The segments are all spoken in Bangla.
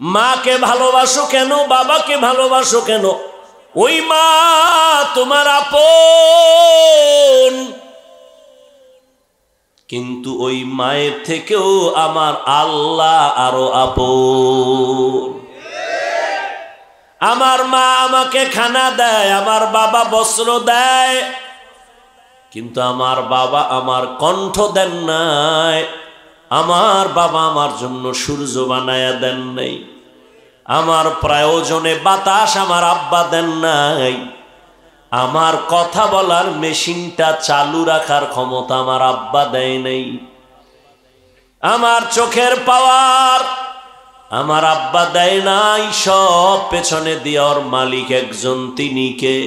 মাকে ভালোবাসো কেন, বাবাকে ভালোবাসো কেন? ওই মা তোমার আপন, কিন্তু ওই মায়ের থেকেও আমার আল্লাহ আরো আপন। আমার মা আমাকে খানা দেয়, আমার বাবা বস্ত্র দেয়, কিন্তু আমার বাবা আমার কণ্ঠ দেন নাই। আমার বাবা আমার জন্য সূর্য বানায়া দেন নাই, আমার প্রয়োজনে বাতাস আমার আব্বা দেন নাই, আমার কথা বলার মেশিনটা চালু রাখার ক্ষমতা আমার আব্বা দেয় নাই, আমার চোখের পাওয়ার আমার আব্বা দেয় নাই। সব পেছনে দেওয়ার মালিক একজন, তিনি কে?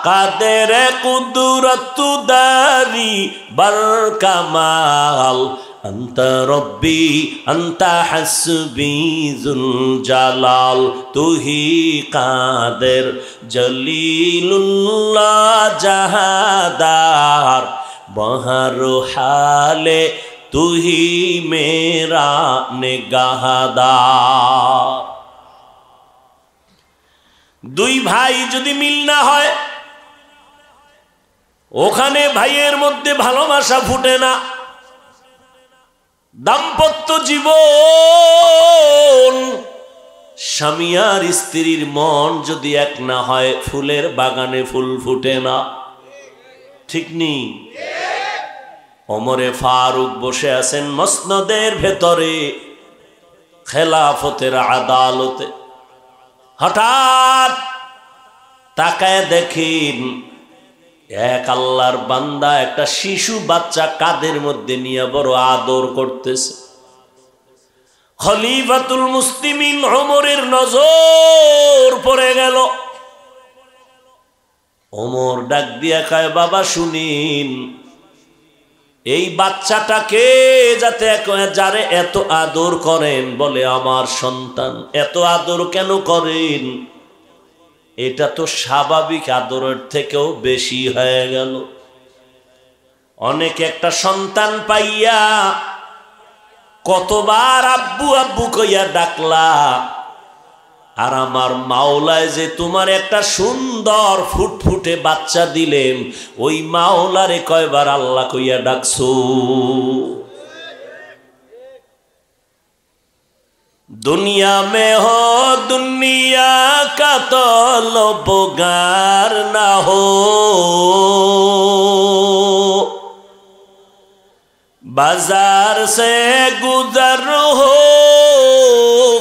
কাদের কুদরতু দারি বরকামাল, আন্তা রব্বি আন্তা হাসবি যুল জালাল, তুহি কাদের জলিলুল্লাহ জাহাদার, বহর হালে তুহি মেরা নিগাহদার। দুই ভাই যদি মিল না হয়, ওখানে ভাইয়ের মধ্যে ভালোবাসা ফুটে না। দাম্পত্য জীবন, স্বামী আর স্ত্রীর মন যদি এক না হয়, ফুলের বাগানে ফুল ফুটে না। ঠিক নেই? ওমরে ফারুক বসে আছেন মসনদের ভেতরে, খেলাফতের আদালতে। হঠাৎ তাকায় দেখেন এক আল্লাহর বান্দা একটা শিশু বাচ্চা কাদের মধ্যে নিয়ে বড় আদর করতেছে। খলিফাতুল মুসলিমিন ওমরের নজর পড়ে গেল। ওমর ডাক দিয়া কয়, বাবা শুনিন, এই বাচ্চাটাকে যারে এত আদর করেন, বলে আমার সন্তান। এত আদর কেন করেন? এটা তো স্বাভাবিক আদরের থেকেও বেশি হয়ে গেল। অনেকে একটা সন্তান পাইয়া কতবার আব্বু আব্বু কইয়া ডাকলা, আর আমার মাওলায় যে তোমার একটা সুন্দর ফুটফুটে বাচ্চা দিলেন, ওই মাওলারে কয়বার আল্লাহ কইয়া ডাকছো? दुनिया में हो दुनिया का तलबगार ना हो, बाजार से गुजर हो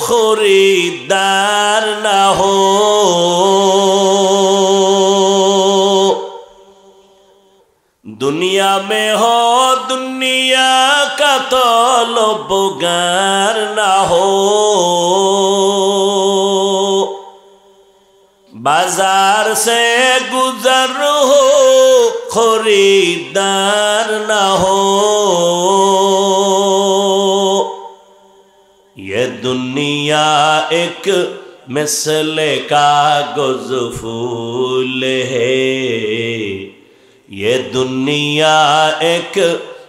खरीदार ना हो। दुनिया में हो दुनिया का तलबगार ना हो, बाजार से गुजर हो खरीदार ना हो। ये दुनिया एक मिसले कागज फूल है, ये दुनिया एक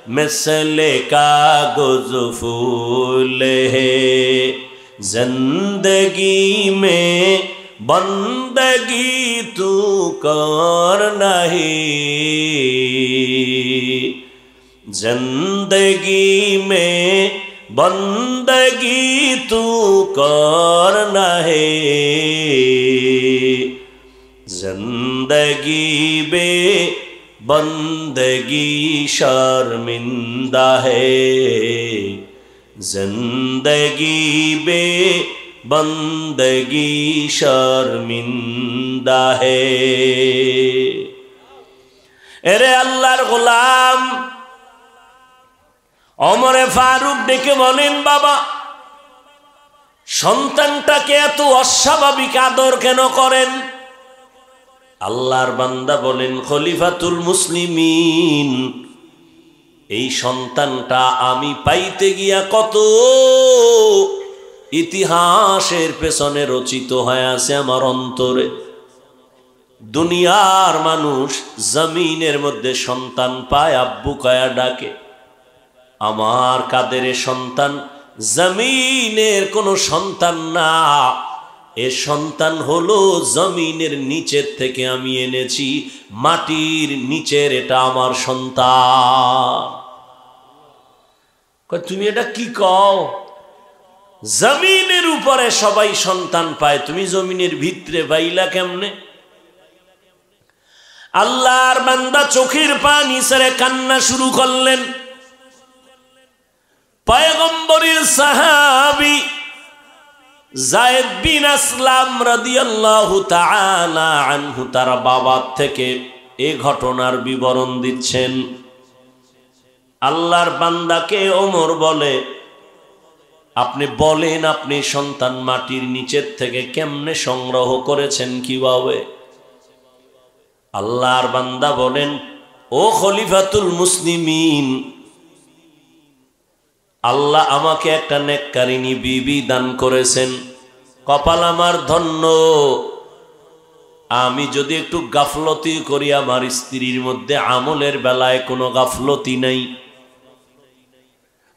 मिसले कागज फूल है। जिंदगी में बंदगी तू कर नहीं, जिंदगी में बंदगी तू कर नहीं, जिंदगी बे बंदगी शर्मिंदा है, जिंदगी बे बंदगी शर्मिंदा है। एरे अल्लाहर गोलाम ওমরে ফারুক ডেকে বলেন, বাবা সন্তানটাকে এত অস্বাভাবিক আদর কেন করেন? আল্লাহর বান্দা বলেন, খলিফাতুল মুসলিমিন, এই সন্তানটা আমি পাইতে গিয়া কত ইতিহাসের পেছনে রচিত হয়ে আছে আমার অন্তরে। দুনিয়ার মানুষ জমিনের মধ্যে সন্তান পায়, আব্বু কয়া ডাকে। আমার কাদের সন্তান জমিনের কোনো সন্তান না, এ সন্তান হলো জমিনের নিচের থেকে আমি এনেছি, মাটির নিচের, এটা আমার সন্তান। তুমি এটা কি কও? জমিনের উপরে সবাই সন্তান পায়, তুমি জমিনের ভিতরে পাইলা কেমনে? আল্লাহর বান্দা চোখের পানি ছেড়ে কান্না শুরু করলেন। পয়গম্বরের সাহাবী যায়েদ বিন আসলাম রাদিয়াল্লাহু তাআলা আনহু তার বাবা থেকে এ ঘটনার বিবরণ দিচ্ছেন। আল্লাহর বান্দাকে ওমর বলে, আপনি বলেন আপনি সন্তান মাটির নিচের থেকে কেমনে সংগ্রহ করেছেন, কিভাবে? আল্লাহর বান্দা বলেন, ও খলিফাতুল মুসলিমিন, আল্লাহ আমাকে একটা নেককারিনী বিবি দান করেছেন, কপাল আমার ধন্য। আমি যদি একটু গাফলতি করি, আমার স্ত্রীর মধ্যে আমলের বেলায় কোনো গাফলতি নাই,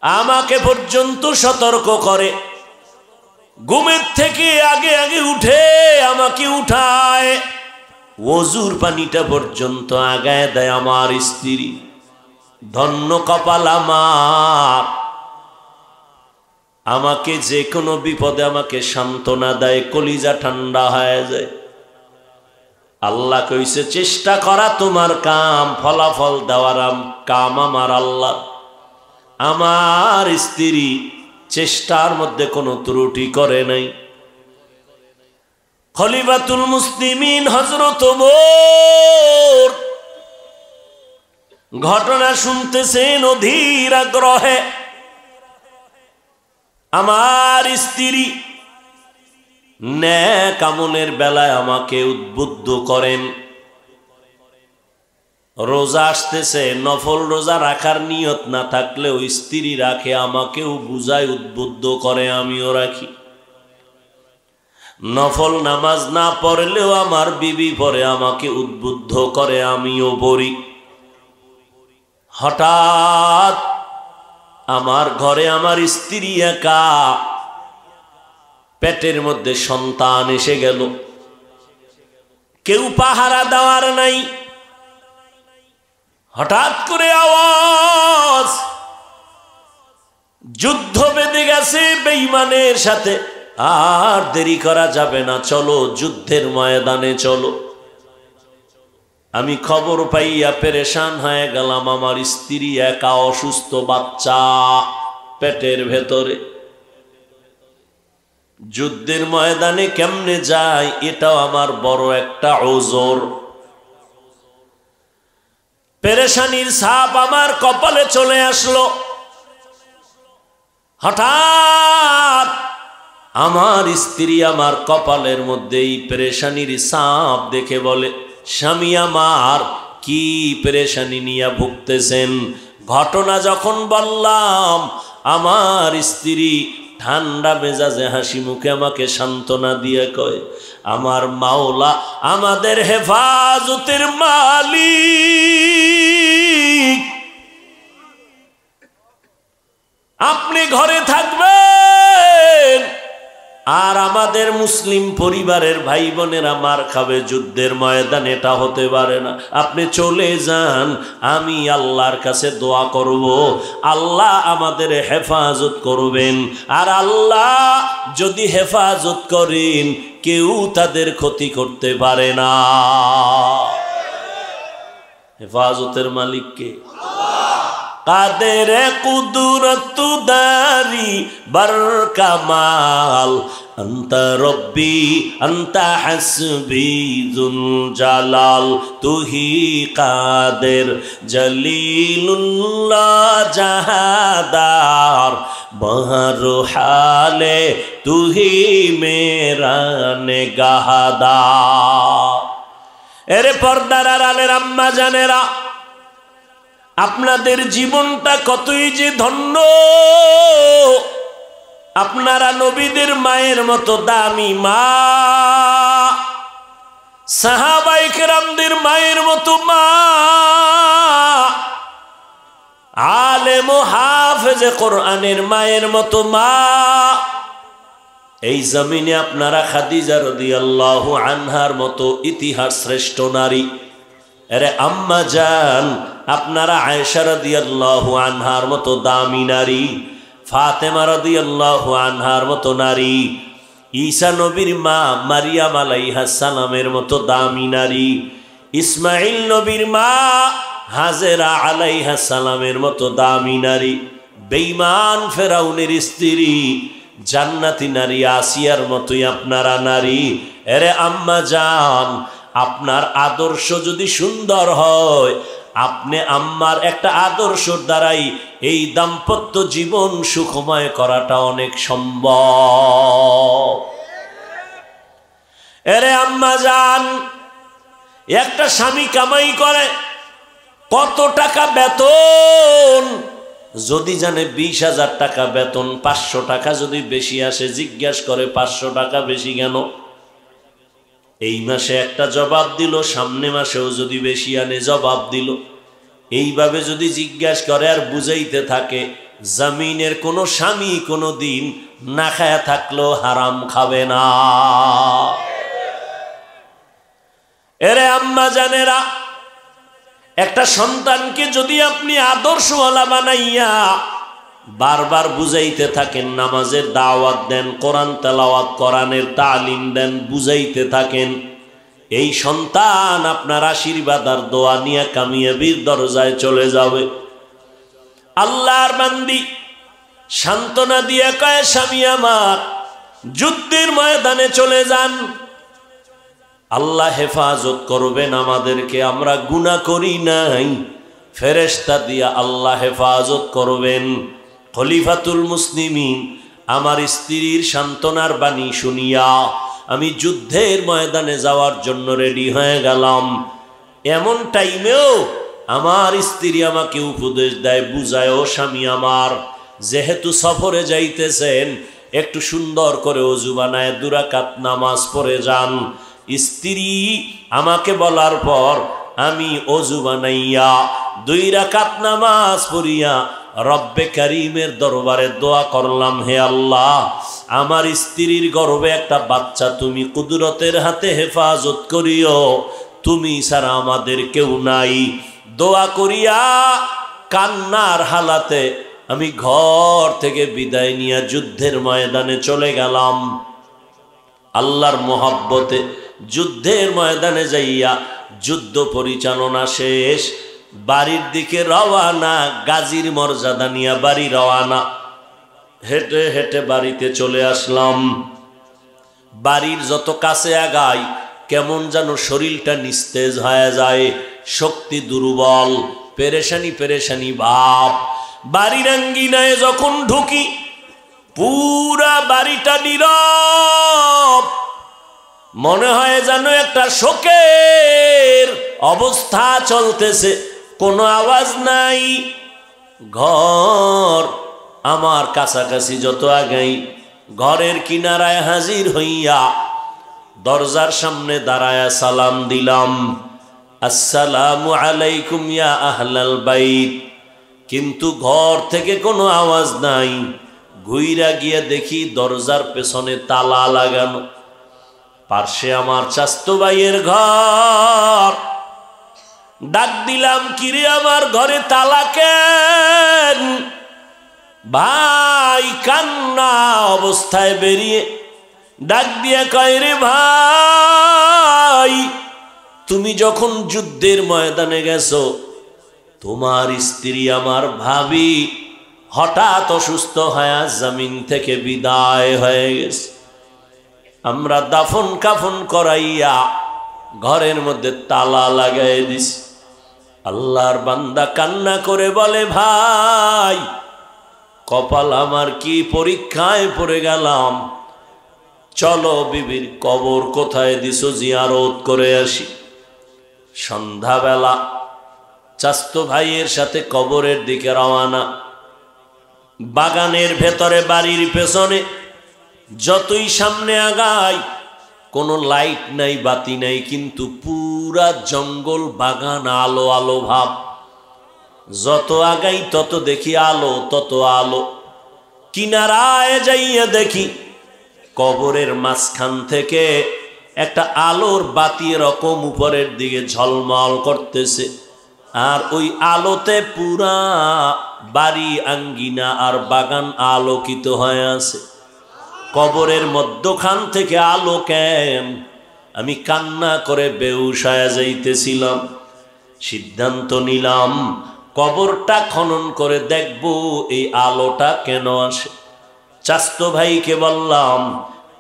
আমাকে পর্যন্ত সতর্ক করে, ঘুমের থেকে আগে আগে উঠে আমাকে উঠায়, ওযুর পানিটা পর্যন্ত আগায় দেয় আমার স্ত্রী। ধন্য কপাল আমার, আমাকে যে কোনো বিপদে আমাকে সান্ত্বনা দেয়, কলিজা ঠান্ডা হয়ে যায়। আল্লাহ কইছে, চেষ্টা করা তোমার কাম, ফলাফল দেওয়ার কাম আমার আল্লাহ। আমার স্ত্রী চেষ্টার মধ্যে কোনো ত্রুটি করে নাই। খলিফাতুল মুসলিমিন হযরত ওমর ঘটনা শুনতেছেন অধীর আগ্রহে। আমার স্ত্রী নেক আমলের বেলায় আমাকে উদ্বুদ্ধ করেন। রোজা আসতেছে, নফল রোজা রাখার নিয়ত না থাকলেও স্ত্রী রাখে, আমাকেও বুঝায়, উদ্বুদ্ধ করে, আমিও রাখি। নফল নামাজ না পড়লেও আমার বিবি পড়ে, আমাকে উদ্বুদ্ধ করে, আমিও পড়ি। হঠাৎ আমার ঘরে আমার স্ত্রী একা, পেটের মধ্যে সন্তান এসে গেল, কেউ পাহারা দেওয়ার নাই। হঠাৎ করে আওয়াজ, যুদ্ধ বেঁধে গেছে বেঈমানের সাথে, আর দেরি করা যাবে না, চলো যুদ্ধের ময়দানে চলো। আমি খবর পাইয়া পেরেশান হয়ে গেলাম, আমার স্ত্রী একা, অসুস্থ বাচ্চা পেটের ভেতরে, যুদ্ধের ময়দানে কেমনে যায়, এটাও আমার বড় একটা ওজর। পেরেশানির ছাপ আমার কপালে চলে আসলো। হঠাৎ আমার স্ত্রী আমার কপালের মধ্যে এই পেরেশানির ছাপ দেখে বলে, স্বামী আমার কি পেরেশানি নিয়ে ভুগতেছেন? ঘটনা যখন বললাম, আমার স্ত্রী ঠান্ডা মেজাজে হাসি মুখে আমাকে সান্ত্বনা দিয়ে কয়, আমার মাওলা আমাদের হেফাজতের মালিক, আপনি ঘরে থাকবেন, আর আমাদের মুসলিম পরিবারের ভাই বোনেরা মার খাবে যুদ্ধের ময়দান, এটা হতে পারে না। আপনি চলে যান, আমি আল্লাহর কাছে দোয়া করব, আল্লাহ আমাদের হেফাজত করবেন। আর আল্লাহ যদি হেফাজত করেন, কেউ তাদের ক্ষতি করতে পারে না। হেফাজতের মালিক কে? কাদের কুদরত দারি বার কামাল, আন্তা রব্বি আন্তা হাসবি যুল জালাল, তুহি কাদের জলিলুল্লাহ জাহাদার, বহর হালে তুহি মেরা নেগাহদার। এরে পর্দার আড়ালের আম্মা জানেরা, আপনাদের জীবনটা কতই যে ধন্য। আপনারা নবীদের মায়ের মতো দামি মা, সাহাবায়ে কেরামদের মায়ের মতো মা, আলেম ও হাফেজে কোরআনের মায়ের মতো মা। এই জমিনে আপনারা খাদিজা রাদিয়াল্লাহু আনহার মতো ইতিহাস শ্রেষ্ঠ নারী। আরে আম্মা জান, আপনারা আয়েশা রাদিয়াল্লাহু আনহার মতো দামি নারী, ফাতেমা রাদিয়াল্লাহু আনহার মতো নারী, ঈসা নবীর মা মারিয়াম আলাইহাস সালামের মতো দামি নারী, ইসমাইল নবীর মা হাজেরা আলাইহাস সালামের মতো দামি নারী, বেঈমান ফেরাউনের স্ত্রী জান্নাতি নারী আসিয়ার মতোই আপনারা নারী। আরে আম্মা জান, আপনার আদর্শ যদি সুন্দর হয়, আপনি আম্মার একটা আদর্শর দ্বারাই এই দাম্পত্য জীবন সুখময় করাটা অনেক সম্ভব। আরে আম্মা জান, একটা স্বামী কামাই করে কত টাকা বেতন? যদি জানে 20,000 টাকা বেতন, 500 টাকা যদি বেশি আসে, জিজ্ঞাসা করে 500 টাকা বেশি কেন? এই মাসে একটা জবাব দিল, সামনে মাসেও যদি বেশি আনে জবাব দিল। এইভাবে যদি জিজ্ঞাসা করে আর বুঝাইতে থাকে, জমিনের কোনো স্বামী কোনো দিন না খায়া থাকলেও হারাম খাবে না। এরে আম্মা জানেরা, একটা সন্তানকে যদি আপনি আদর্শওয়ালা বানাইয়া বারবার বুঝাইতে থাকেন, নামাজের দাওয়াত দেন, কোরআন তেলাওয়াত, কোরআনের তালিম দেন, বুঝাইতে থাকেন, এই সন্তান আপনার আশীর্বাদ আর দোয়া নিয়ে কামিয়াবির দরজায় চলে যাবে। আল্লাহর বান্দি সান্ত্বনা দিয়ে কয়, স্বামী আমার যুদ্ধের ময়দানে চলে যান, আল্লাহ হেফাজত করবেন আমাদেরকে, আমরা গুনাহ করি নাই, ফেরেশতা দিয়া আল্লাহ হেফাজত করবেন। খলিফাতুল মুসলিমিন আমার স্ত্রীর সান্ত্বনার বাণী শুনিয়া আমি যুদ্ধের ময়দানে যাওয়ার জন্য রেডি হয়ে গেলাম। এমন টাইমেও আমার স্ত্রী আমাকে উপদেশ দেয়, বুঝায়, ও স্বামী আমার, যেহেতু সফরে যাইতেছেন একটু সুন্দর করে ওযু বানায় 2 রাকাত নামাজ পড়ে যান। স্ত্রী আমাকে বলার পর আমি ওযু বানাইয়া 2 রাকাত নামাজ পড়িয়া রব্বে কারীমের দরবারে দোয়া করলাম, হে আল্লাহ, আমার স্ত্রীর গর্ভে একটা বাচ্চা তুমি কুদরতের হাতে হেফাজত করিও, তুমি ছাড়া আমাদের কেউ নাই। দোয়া করিয়া কান্নার হালাতে আমি ঘর থেকে বিদায় নিয়ে যুদ্ধের ময়দানে চলে গেলাম। আল্লাহর মোহাব্বতে যুদ্ধের ময়দানে যাইয়া যুদ্ধ পরিচালনা শেষ, বাড়ির দিকে রওয়ানা, গাজীর মর্যাদা নিয়ে বাড়ি রওয়ানা। হেঁটে হেঁটে বাড়িতে চলে আসলাম। বাড়ির যত কাছে আগাই কেমন যেন শরীরটা নিস্তেজ হয়ে যায়, শক্তি দুর্বল, পেরেশানি পেরেশানি ভাব। বাড়ির আঙ্গিনায় যখন ঢুকি পুরা বাড়িটা নীরব, মনে হয় যেন একটা শোকের অবস্থা চলতেছে, কোনো আওয়াজ নাই। ঘর আমার কাছাকাছি যত আগাই, ঘরের কিনারায় হাজির হইয়া দরজার সামনে দাঁড়ায়া সালাম দিলাম, আসসালামু আলাইকুম ইয়া আহলাল বাইত। কিন্তু ঘর থেকে কোনো আওয়াজ নাই। ঘুইরা গিয়ে দেখি দরজার পেছনে তালা লাগানো, পার্শ্বে আমার চাচতো ভাইয়ের ঘর। ডাক দিলাম, কিরে আমার ঘরে তালা কেন? ভাই কান্না অবস্থায় বেরিয়ে ডাক দিয়া কয়, রে ভাই, তুমি যখন যুদ্ধের ময়দানে গেছো, তোমার স্ত্রী আমার ভাবি হঠাৎ অসুস্থ হয়ে জমিন থেকে বিদায় হয়ে গেছে। আমরা দাফন কাফন করাইয়া ঘরের মধ্যে তালা লাগাই দিছি। আল্লাহর বান্দা কান্না করে বলে, ভাই কপাল আমার কি পরীক্ষায় পড়ে গেলাম, চলো বিবির কবর কোথায় দিছো জিয়ারত করে আসি। সন্ধ্যাবেলা চাচতো ভাইয়ের সাথে কবরের দিকে রওয়ানা। বাগানের ভেতরে, বাড়ির পেছনে যতই সামনে আগাই কোনো লাইট নাই, বাতি নাই, কিন্তু পুরা জঙ্গল বাগান, আলো আলো ভাব। যত আগাই তত দেখি আলো, তত আলো। কিনারায় যাইয়া দেখি কবরের মাঝখান থেকে একটা আলোর বাতি এরকম উপরের দিকে ঝলমল করতেছে, আর ওই আলোতে পুরা বাড়ি আঙ্গিনা আর বাগান আলোকিত হয়ে আছে। কবরের মধ্যখান থেকে আলো কেন? আমি কান্না করে বেহুশ হয়ে যাইতেছিলাম। সিদ্ধান্ত নিলাম কবরটা খনন করে দেখব এই আলোটা কেন আসে। চাচতো ভাইকে বললাম,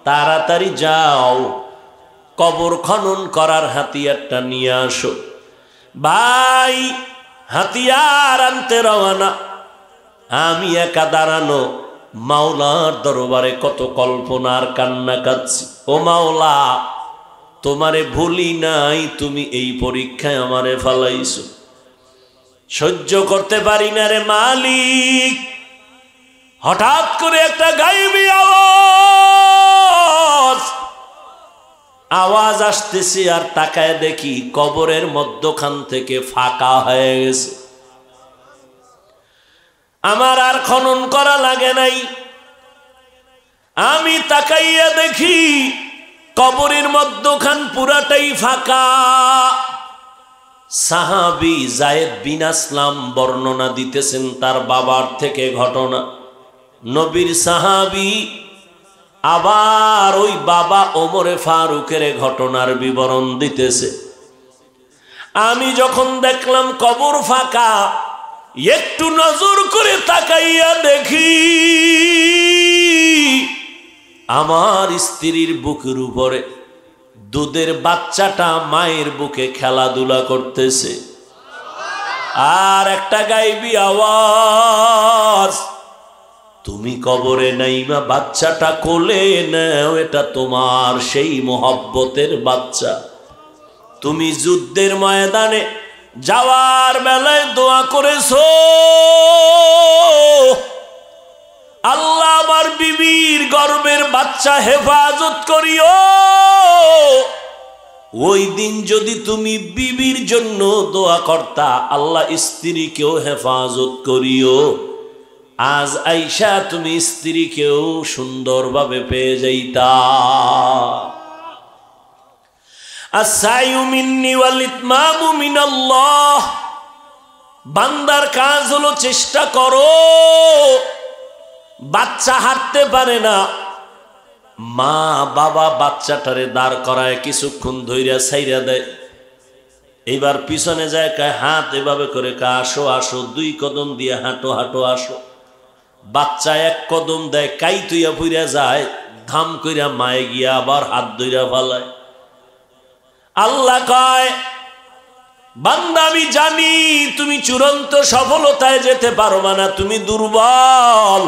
তাড়াতাড়ি যাও, কবর খনন করার হাতিয়ারটা নিয়ে আসো। ভাই হাতিয়ার আনতে রওনা। আমি একা দাঁড়ানো, মাওলার দরবারে কত কল্পনার কান্না কাঁদছি। ও মাওলা, তোমারে ভুলি নাই, তুমি এই পরীক্ষায় আমারে ফালাইছো। সহ্য করতে পারি না রে মালিক। হঠাৎ করে একটা গায়েবী আওয়াজ আসতেছে, আর তাকায় দেখি কবরের মধ্যখান থেকে ফাঁকা হয়ে গেছে। আমার আর খনন করা লাগে নাই। আমি তাকাইয়া দেখি কবরের মধ্যখান পুরাটাই ফাঁকা। সাহাবী যায়েদ বিন আসলাম বর্ণনা দিতেছেন তার বাবার থেকে ঘটনা। নবীর সাহাবী আবার ওই বাবা ওমরে ফারুকের ঘটনার বিবরণ দিতেছে। আমি যখন দেখলাম কবর ফাঁকা, একটু নজর করে তাকাইয়া দেখি আমার স্ত্রীর বুকের উপরে দুধের বাচ্চাটা মায়ের বুকে খেলাধুলা করতেছে। আর একটা গায়েবী আওয়াজ, তুমি কবরে নাইমা বাচ্চাটা কোলে নাও, এটা তোমার সেই মোহব্বতের বাচ্চা। তুমি যুদ্ধের ময়দানে যাওয়ার বেলায় দোয়া করেছো, আল্লাহ আমার বিবির গর্ভের বাচ্চা হেফাজত করিও। ওই দিন যদি তুমি বিবির জন্য দোয়া করতা, আল্লাহ স্ত্রীকেও হেফাজত করিও। আজ আইসা তুমি স্ত্রীকেও সুন্দরভাবে পেয়ে যাইতা। আস-সাইয়ু মিন্নি ওয়াল ইতমামু মিনাল্লাহ। বান্দার কাজ হলো চেষ্টা করো। বাচ্চা হাঁটতে পারে না, মা বাবা বাচ্চাটারে দাঁড় করায় কিছুক্ষণ ধইরা ছাইরা দেয়। এইবার পিছনে যায়, কয় হাত এভাবে করে, কয় আসো আসো, 2 কদম দিয়ে হাঁটো হাঁটো আসো। বাচ্চা 1 কদম দেয়, কাই তুইয়া ফুইরা যায়, ধাম কইরা মায়ে গিয়া আবার হাত ধইরা ফালায়। আল্লাহ কয়, বান্দা আমি জানি তুমি চূড়ান্ত সফলতায় যেতে পারবা না, তুমি দুর্বল,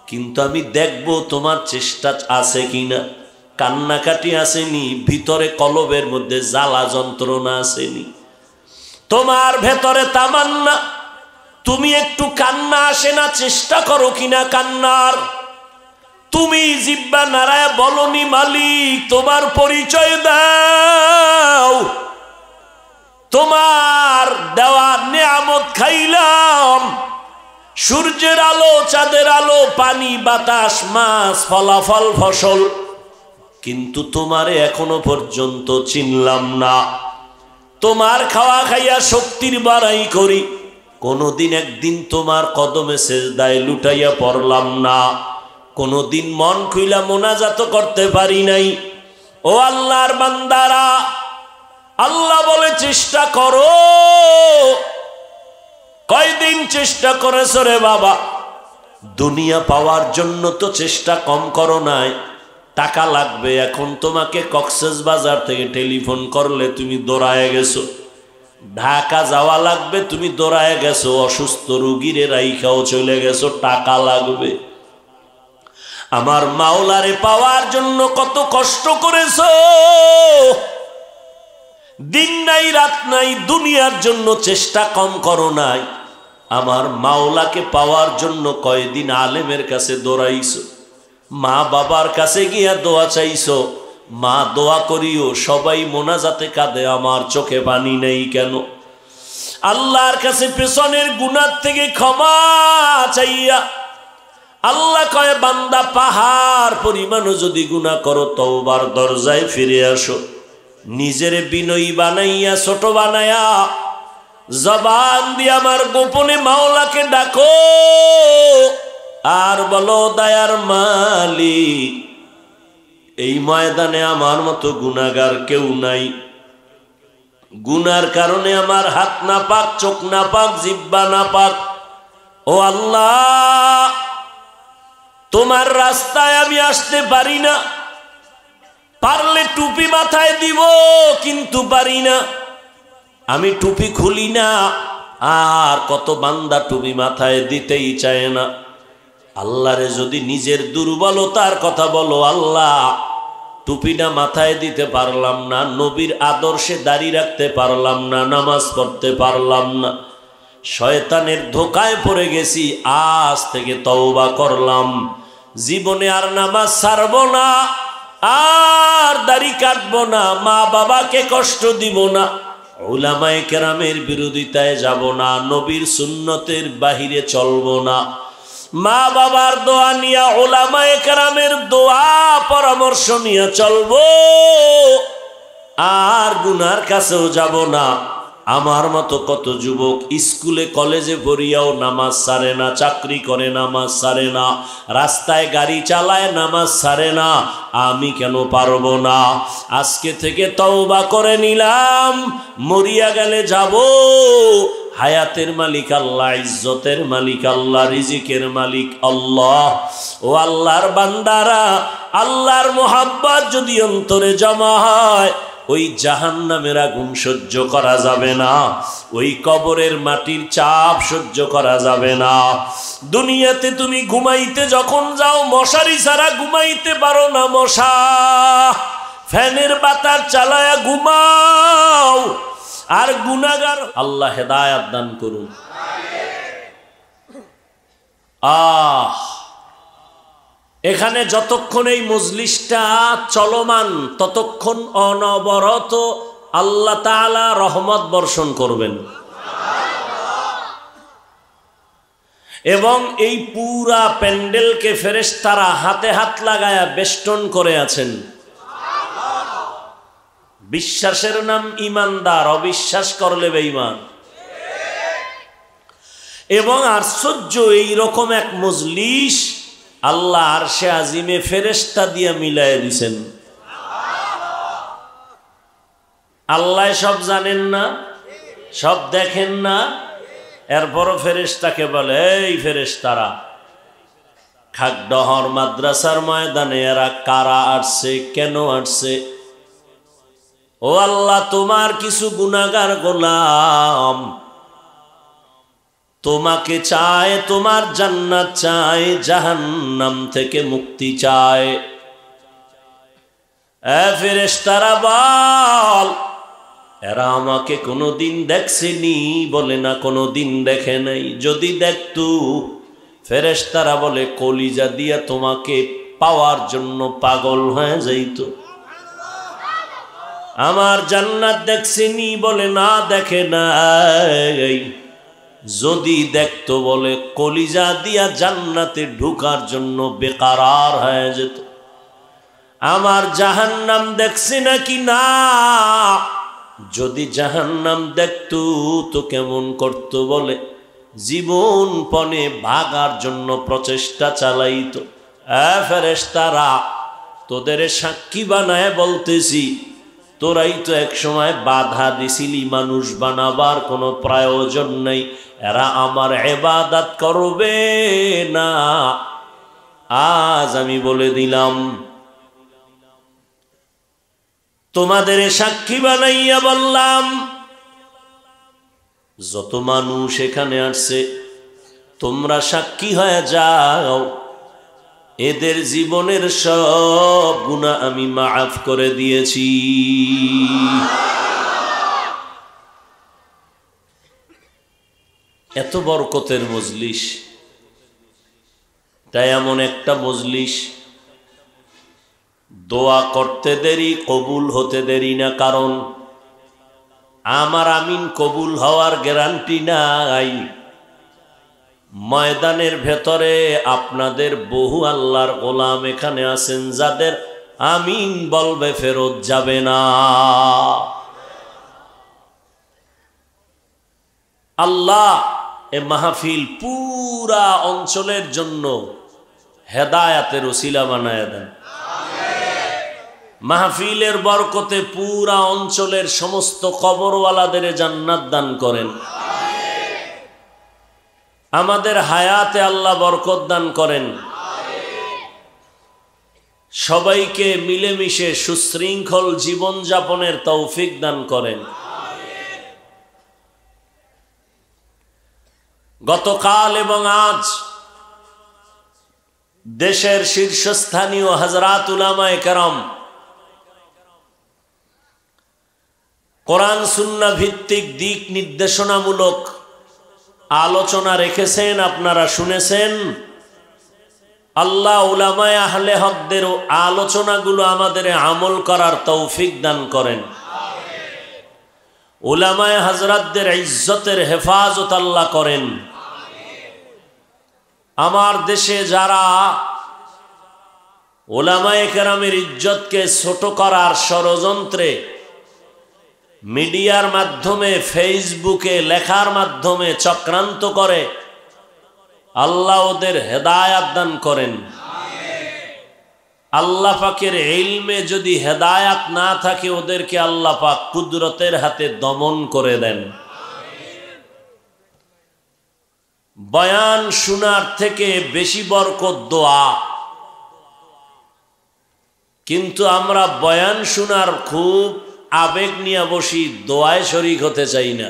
কিন্তু আমি দেখব তোমার চেষ্টা আছে কিনা। কান্নাকাটি আসেনি, ভিতরে কলবের মধ্যে জ্বালা যন্ত্রণা আসেনি, তোমার ভেতরে তামান্না, তুমি একটু কান্না আসে না, চেষ্টা করো কিনা কান্নার। তুমি জিব্বা নাড়ায় বলনি, মালিক তোমার পরিচয় দাও, তোমার দেওয়া নিয়ামত খাইলাম, সূর্যের আলো, চাঁদের আলো, পানি, বাতাস, মাছ, ফলাফল, ফসল, কিন্তু তোমারে এখনো পর্যন্ত চিনলাম না। তোমার খাওয়া খাইয়া শক্তির বাড়াই করি, কোনদিন একদিন তোমার কদমে সেজদায় লুটাইয়া পড়লাম না, কোনদিন মন খুইলা মোনাজাত করতে পারি নাই। ও আল্লাহর বান্দারা, আল্লাহ বলে চেষ্টা করো। কয়দিন চেষ্টা করেছো রে বাবা? দুনিয়া পাওয়ার জন্য তো চেষ্টা কম করো নাই। টাকা লাগবে, এখন তোমাকে কক্সবাজার থেকে টেলিফোন করলে তুমি দৌড়ায় গেছো। ঢাকা যাওয়া লাগবে, তুমি দৌড়ায় গেছো। অসুস্থ রুগীরে রাইখাও চলে গেছো, টাকা লাগবে। আমার মাওলারে পাওয়ার জন্য কত কষ্ট করেছো, দিন নাই রাত নাই, দুনিয়ার জন্য চেষ্টা কম করো নাই। আমার মাওলাকে পাওয়ার জন্য কয়দিন আলেমের কাছে দৌড়াইছো, মা বাবার কাছে গিয়া দোয়া চাইছো। মা দোয়া করিও, সবাই মোনাজাতে কাঁদে, আমার চোখে পানি নেই কেন? আল্লাহর কাছে পেছনের গুনাহ থেকে ক্ষমা চাইয়া। আল্লাহ কয় বান্দা পাহাড় পরিমাণও যদি গুনাহ করো তওবার দরজায় ফিরে আসো, নিজের বিনয়ী বানাইয়া ছোট বানাইয়া জবান দিয়ে আমার গোপনে মাওলাকে ডাকো আর বলো দয়ার মালিক এই ময়দানে আমার মতো গুনাহগার কেউ নাই, গুনার কারণে আমার হাত না পাক, চোখ না পাক, জিহ্বা না পাক। ও আল্লাহ তোমার রাস্তায় আমি আসতে পারি না, পারলে টুপি মাথায় দিব কিন্তু পারি না, আমি টুপি খুলি না। আর কত বান্দা টুপি মাথায় দিতেই চায় না। আল্লাহরে যদি নিজের দুর্বলতার কথা বলো, আল্লাহ টুপিটা মাথায় দিতে পারলাম না, নবীর আদর্শে দাঁড়িয়ে রাখতে পারলাম না, নামাজ পড়তে পারলাম না, শয়তানের ধোকায় পড়ে গেছি, আজ থেকে তওবা করলাম, জীবনে আর নামাজ ছাড়ব না, আর দাড়ি কাটবো না, মা বাবাকে কষ্ট দিব না, উলামায়ে কেরামের বিরোধিতায় যাব না, নবীর সুন্নতের বাহিরে চলবো না, মা বাবার দোয়া নিয়া উলামায়ে কেরামের দোয়া পরামর্শ নিয়ে চলবো, আর গুনার কাছেও যাব না। আমার মতো কত যুবক স্কুলে কলেজে পড়িয়াও নামাজ ছাড়ে না, চাকরি করে নামাজ ছাড়ে না, রাস্তায় গাড়ি চালায় নামাজ ছাড়ে না, আমি কেন পারবো না? আজকে থেকে তওবা করে নিলাম, মরিয়া গেলে যাব, হায়াতের মালিক আল্লাহ, ইজ্জতের মালিক আল্লাহ, রিজিকের মালিক আল্লাহ। ও আল্লাহর বান্দারা, আল্লাহর মোহাব্বত যদি অন্তরে জমা হয়, ওই জাহান্নামের আগুন সহ্য করা যাবে না, ওই কবরের মাটির চাপ সহ্য করা যাবে না। দুনিয়াতে তুমি ঘুমাইতে যখন যাও মশারি ছাড়া ঘুমাইতে পারো না, মশা ফ্যানের বাতাস চালায়া ঘুমাও। আর গুনাহগার, আল্লাহ হেদায়েত দান করুন। এখানে যতক্ষণ এই মজলিসটা চলমান ততক্ষণ অনবরত আল্লাহ তাআলা রহমত বর্ষণ করবেন, এবং এই পুরা প্যান্ডেলকে ফেরেশতারা হাতে হাত লাগায়া বেষ্টন করে আছেন। বিশ্বাসের নাম ইমানদার, অবিশ্বাস করলে বেঈমান। এবং আশ্চর্য, এইরকম এক মজলিস আল্লাহ আরশে আজিমে ফেরেশতা দিয়া মিলাই দিছেন। আল্লাহ সব জানেন না, সব দেখেন না, এরপরও ফেরেশতাকে বলে এই ফেরেশতারা, খাগডহর মাদ্রাসার ময়দানে এরা কারা আসছে, কেন আসছে? ও আল্লাহ, তোমার কিছু গুনাহগার গোলাম তোমাকে চায়, তোমার জান্নাত চায়, জাহান্নাম থেকে মুক্তি চায়। এ ফেরেশতারা বল, এরা আমাকে কোনোদিন দেখছেনি? বলে না, কোনোদিন দেখে নাই। যদি দেখতো, ফেরেশতারা বলে কলিজা দিয়া তোমাকে পাওয়ার জন্য পাগল হয়ে যাইত। আমার জান্নাত দেখছেনি? বলে না, দেখে নাই। যদি দেখতো, বলে কলিজা দিয়া জান্নাতে ঢোকার জন্য বেকারার হয়ে যেত। আমার জাহান্নাম দেখছে নাকি? না। যদি জাহান্নাম দেখতো তো কেমন করতো? বলে জীবন পণে ভাগার জন্য প্রচেষ্টা চালাইতো। ফেরেশতারা, তোদের সাক্ষী বানায় বলতেছি, তোরাই তো এক সময় বাধা দিছিলি মানুষ বানাবার কোনো প্রয়োজন নেই, এরা আমার ইবাদত করবে না। আজ আমি বলে দিলাম, তোমাদের সাক্ষী বানাইয়া বললাম, যত মানুষ এখানে আসছে তোমরা সাক্ষী হয়ে যাও, এদের জীবনের সব গুনাহ আমি মাফ করে দিয়েছি। এত বরকতের মজলিস, তাই এমন একটা মজলিস, দোয়া করতে দেরি, কবুল হতে দেরি না। কারণ আমার আমিন কবুল হওয়ার গ্যারান্টি নাই। ময়দানের ভেতরে আপনাদের বহু আল্লাহর গোলাম এখানে আছেন যাদের আমিন বলবে ফেরত যাবে না। আল্লাহ এ মাহফিল পুরা অঞ্চলের জন্য হেদায়াতের ওসিলা বানায় দেন। মাহফিলের বরকতে পুরা অঞ্চলের সমস্ত কবরওয়ালাদের জান্নাত দান করেন। আমাদের হায়াতে আল্লাহ বরকত দান করেন। সবাইকে মিলেমিশে সুশৃঙ্খল জীবন যাপনের তৌফিক দান করেন। গতকাল এবং আজ দেশের শীর্ষস্থানীয় হযরত উলামায়ে কেরাম কোরআন সুন্নাহ ভিত্তিক দিক নির্দেশনামূলক আলোচনা রেখেছেন, আপনারা শুনেছেন। আল্লাহ উলামায়ে আহলে হকদের আলোচনাগুলো আমাদের আমল করার তৌফিক দান করেন। উলামায়ে হযরতদের ইজ্জতের হেফাজত আল্লাহ করেন। আমার দেশে যারা উলামায়ে কেরামের ইজ্জতকে ছোট করার ষড়যন্ত্রে মিডিয়ার মাধ্যমে, ফেসবুকে লেখার মাধ্যমে চক্রান্ত করে, আল্লাহ ওদের হেদায়াত দান করেন। আল্লাহ পাকের ইলমে যদি হেদায়াত না থাকে ওদেরকে আল্লাহ পাক কুদরতের হাতে দমন করে দেন। বয়ান শোনার থেকে বেশি বরকত দোয়া, কিন্তু আমরা বয়ান শোনার খুব আবেগ নিয়ে বসি, দোয়ায় শরীক হতে চাই না।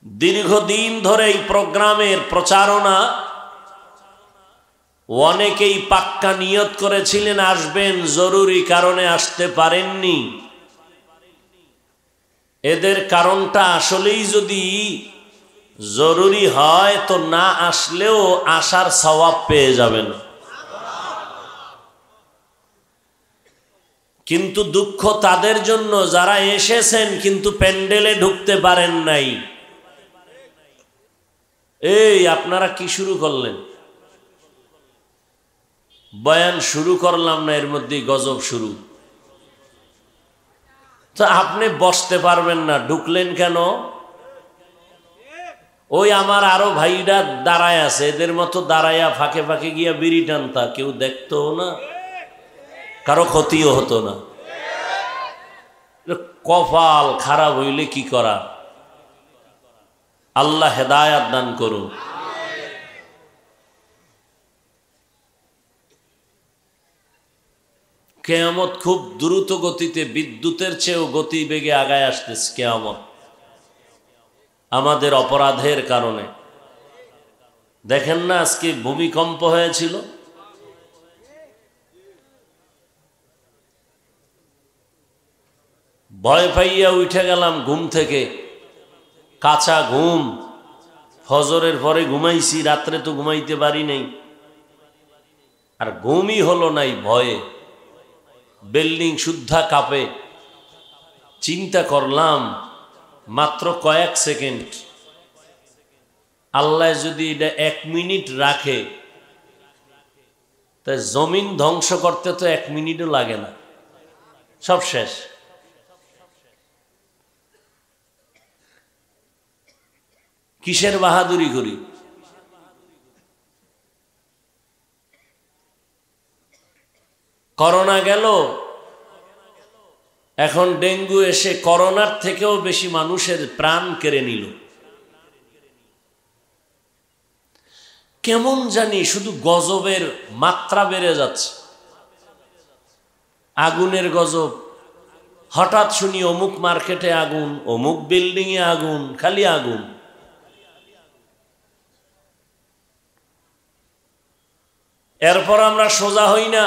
দীর্ঘদিন ধরে এই প্রোগ্রামের প্রচারণা, অনেকেই পাক্কা নিয়ত করেছিলেন আসবেন, জরুরি কারণে আসতে পারেননি। এদের কারণটা আসলেই যদি জরুরি হয় তো না আসলেও আসার সওয়াব পেয়ে যাবেন। কিন্তু দুঃখ তাদের জন্য যারা এসেছেন কিন্তু প্যান্ডেলে ঢুকতে পারেন নাই। এই আপনারা কি শুরু করলেন? বয়ান শুরু করলাম না, এর মধ্যেই গজব শুরু। তো আপনি বসতে পারবেন না, ঢুকলেন কেন? ওই আমার আরো ভাইরা দাঁড়ায় আছে, এদের মতো দাঁড়াইয়া ফাঁকে ফাঁকে গিয়া বিড়ি টানতা, কেউ দেখতো না, কারো ক্ষতিও হতো না। কপাল খারাপ হইলে কি করা? আল্লাহ হেদায়াত দান করুন। কিয়ামত খুব দ্রুত গতিতে, বিদ্যুতের চেয়েও গতিবেগে আগায় আসতেছে কিয়ামত, আমাদের অপরাধের কারণে। দেখেন না আজকে ভূমিকম্প হয়েছিল, ভয় পাইয়া উঠে গেলাম ঘুম থেকে, কাঁচা ঘুম। ফজরের পরে ঘুমাইছি, রাত্রে তো ঘুমাইতে পারি নাই, আর ঘুমই হলো নাই ভয়ে। বিল্ডিং শুদ্ধা কাঁপে। চিন্তা করলাম মাত্র কয়েক সেকেন্ড, আল্লাহ যদি এটা 1 মিনিট রাখে তাই জমিন ধ্বংস করতে তো 1 মিনিটও লাগে না, সব শেষ। কিসের বাহাদুরি করি? করোনা গেল, এখন ডেঙ্গু এসে করোনার থেকেও বেশি মানুষের প্রাণ কেড়ে নিল। কেমন জানি শুধু গজবের মাত্রা বেড়ে যাচ্ছে। আগুনের গজব, হঠাৎ শুনি অমুক মার্কেটে আগুন, অমুক বিল্ডিং এ আগুন, খালি আগুন। এরপর আমরা সোজা হই না।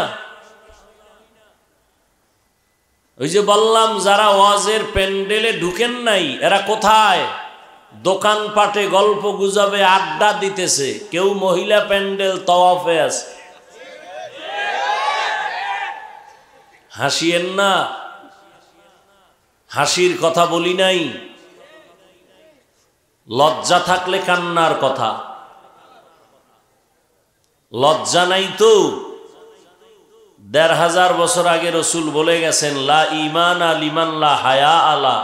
ওই যে বললাম যারা ওয়াজের প্যান্ডেলে ঢুকেন নাই এরা কোথায়? দোকানপাটে গল্প গুজবে আড্ডা দিতেছে, কেউ মহিলা প্যান্ডেল তওয়াফে আছে। হাসিয়েন না, হাসির কথা বলি নাই, লজ্জা থাকলে কান্নার কথা। লজ্জা নাই তো। ১৫০০ বছর আগে রসুল বলে গেছেন, লা ঈমান লিমান লা হায়া আলা,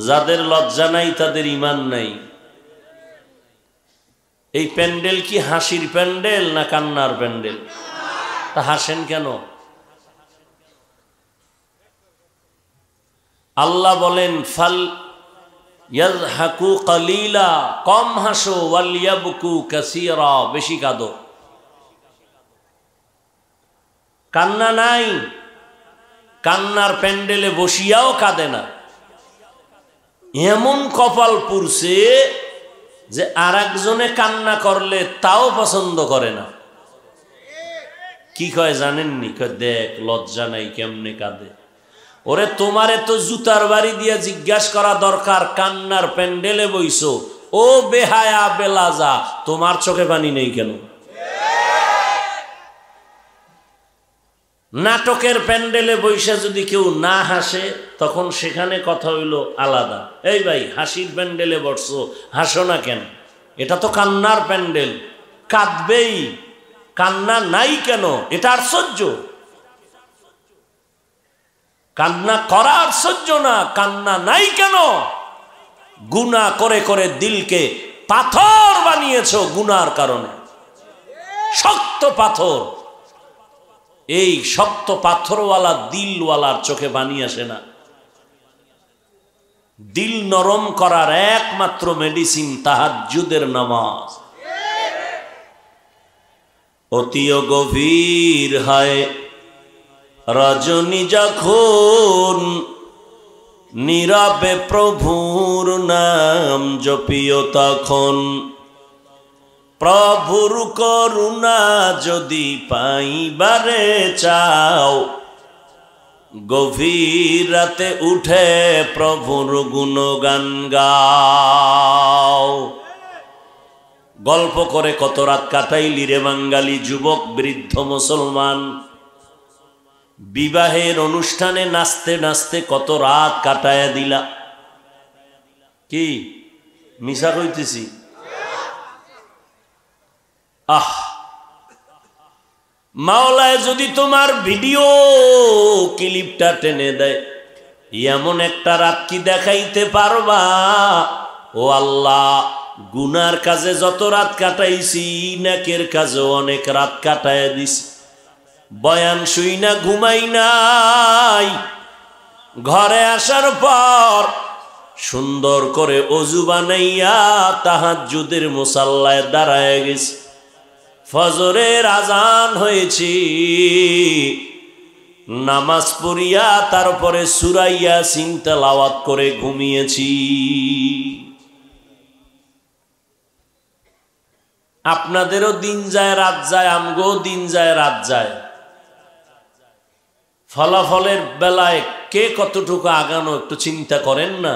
যাদের লজ্জা নাই তাদের ঈমান নাই। এই প্যান্ডেল কি হাসির প্যান্ডেল না কান্নার প্যান্ডেল? তা হাসেন কেন? আল্লাহ বলেন, ফাল ইয়াযহাকু কালিলা, কম হাসো, ওয়াল ইয়াবকু কাসীরা, বেশি কাঁদো। কান্না নাই, কান্নার প্যান্ডেলে বসিয়াও কাঁদে না। এমন কপাল পুরছে যে আর একজনে কান্না করলে তাও পছন্দ করে না। কি কয় জানেননি? কয় দেখ লজ্জা নাই কেমনে কাঁদে। ওরে তোমারে তো জুতার বাড়ি দিয়া জিজ্ঞাসা করা দরকার, কান্নার প্যান্ডেলে বইছো, ও বেহায়া বেলাজা, তোমার চোখে পানি নেই কেন? নাটকের প্যান্ডেলে বইসা যদি কেউ না হাসে তখন সেখানে কথা হইল আলাদা। এই ভাই, হাসির প্যান্ডেলে বসছো, হাসো না কেন? এটা তো কান্নার প্যান্ডেল, কাঁদবেই। কান্না নাই কেন? এটা আশ্চর্য। কান্না করা আশ্চর্য না, কান্না নাই কেন? গুনাহ করে করে দিলকে পাথর বানিয়েছো গুনার কারণে, শক্ত পাথর। এই শক্ত পাথরওয়ালা দিলওয়ালার চোখে পানি আসে না। দিল নরম করার একমাত্র মেডিসিন তাহাজ্জুদের নামাজ। অতিও গভীর হয় রজনী যখন, নীরবে প্রভুর নাম জপিও তখন। প্রভুর করুণা যদি পাইবারে চাও, গভীর রাতে উঠে প্রভুর গুণগান গাও। গল্প করে কত রাত কাটাইলি রে বাঙালি যুবক বৃদ্ধ মুসলমান। বিবাহের অনুষ্ঠানে নাচতে নাচতে কত রাত কাটায়া দিলা। কি মিছা কইতেছি? আহ, মাওলায় যদি তোমার ভিডিও ক্লিপটা টেনে দেয়, এমন একটা রাত কি দেখাইতে পারবা? ও আল্লাহ, গুনার কাজে যত রাত কাটাইছি, নেকের কাজে অনেক রাত কাটাইয়া দিছি। বয়ান শুই না, ঘুমাই নাই। ঘরে আসার পর সুন্দর করে অজু বানাইয়া তাহাজ্জুদের মুসাল্লায় দাঁড়ায় গেছি। ফজরের আজান হয়েছে, নামাজ পড়িয়া তারপরে সূরা ইয়াসিন তেলাওয়াত করে ঘুমিয়েছি। আপনাদেরও দিন যায় রাত যায়, আমগো দিন যায় রাত যায়। ফলাফলের বেলায় কে কতটুকু আগানো একটু চিন্তা করেন না।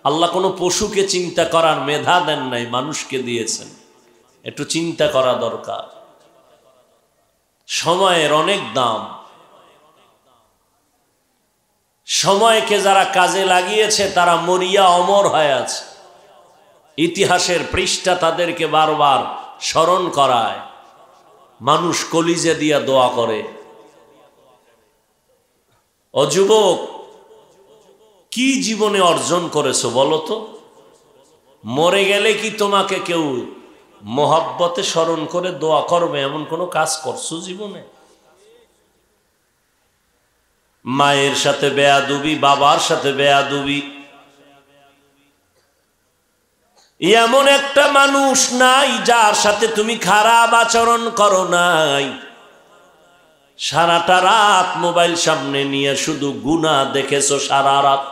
আল্লাহ কোনো পশুকে চিন্তা করার মেধা দেন নাই, মানুষকে দিয়েছেন। একটু চিন্তা করা দরকার। সময়ের অনেক দাম। সময়কে যারা কাজে লাগিয়েছে তারা মরিয়া অমর হয়ে আছে। ইতিহাসের পৃষ্ঠা তাদেরকে বারবার স্মরণ করায়। মানুষ কলিজা দিয়া দোয়া করে। ও যুবক, কি জীবনে অর্জন করেছো বলো তো? মরে গেলে কি তোমাকে কেউ মোহাব্বতে স্মরণ করে দোয়া করবে এমন কোনো কাজ করছো জীবনে? মায়ের সাথে বেয়াদবি, বাবার সাথে বেয়াদবি, এমন একটা মানুষ নাই যার সাথে তুমি খারাপ আচরণ করো নাই। সারাটা রাত মোবাইল সামনে নিয়ে শুধু গুনাহ দেখেছো সারা রাত।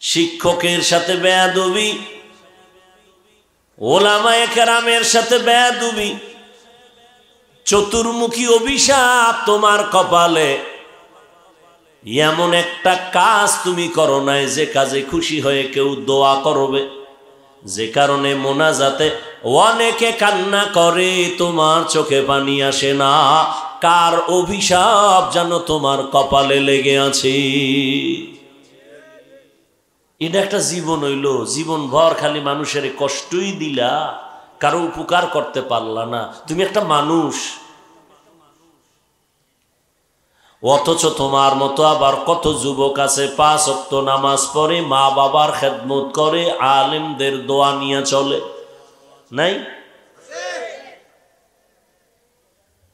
শিক্ষকের সাথে বেয়াদবি, ওলামায়ে কেরামের সাথে বেয়াদবি, চতুর্মুখী অভিশাপ তোমার কপালে। এমন একটা কাজ তুমি করো নাই যে কাজে খুশি হয়ে কেউ দোয়া করবে, যে কারণে মোনাজাতে অনেকে কান্না করে, তোমার চোখে পানি আসে না। কার অভিশাপ যেন তোমার কপালে লেগে আছে। এটা একটা জীবন হইল, জীবন ভর খালি মানুষের কষ্টই দিলা, কারো উপকার করতে পারলা না। তুমি একটা মানুষ, অথচ তোমার মতো আবার কত যুবক আছে 5 ওয়াক্ত নামাজ পড়ে, মা বাবার খেদমত করে, আলেমদের দোয়া নিয়ে চলে, নাই?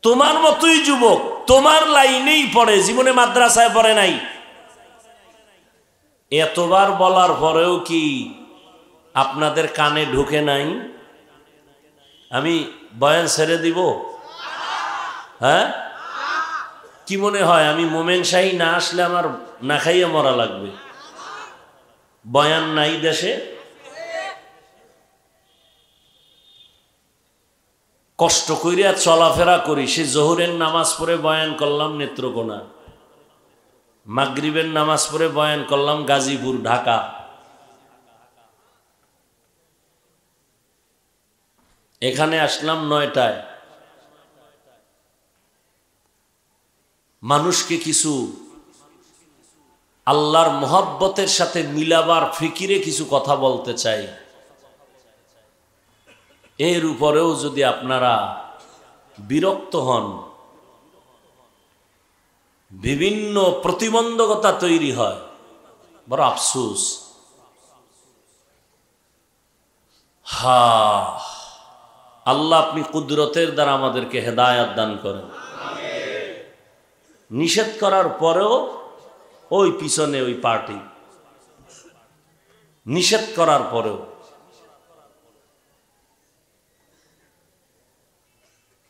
তোমার মতোই যুবক, তোমার লাইনেই পড়ে, জীবনে মাদ্রাসায় পড়ে নাই। এতবার বলার পরেও কি আপনাদের কানে ঢুকে নাই? আমি বয়ান ছেড়ে দিব? হ্যাঁ, কি মনে হয় আমি মোমেন শাহী না আসলে আমার না খাইয়ে মরা লাগবে? বয়ান নাই দেশে, কষ্ট কইরা চলাফেরা করি। সে জোহরের নামাজ পড়ে বয়ান করলাম নেত্রকোনা, মাগরিবের নামাজ পড়ে বয়ান করলাম গাজীপুর, ঢাকা। এখানে আসলাম 9টায়। মানুষকে কিছু আল্লাহর মোহাব্বতের সাথে মিলাবার ফিকিরে কিছু কথা বলতে চাই। এর উপরেও যদি আপনারা বিরক্ত হন, বিভিন্ন প্রতিবন্ধকতা তৈরি হয়, বড় আফসোস। আল্লাহ আপনি কুদরতের দ্বারা আমাদেরকে হেদায়াত দান করেন। নিষেধ করার পরেও ওই পিছনে ওই পার্টি, নিষেধ করার পরেও।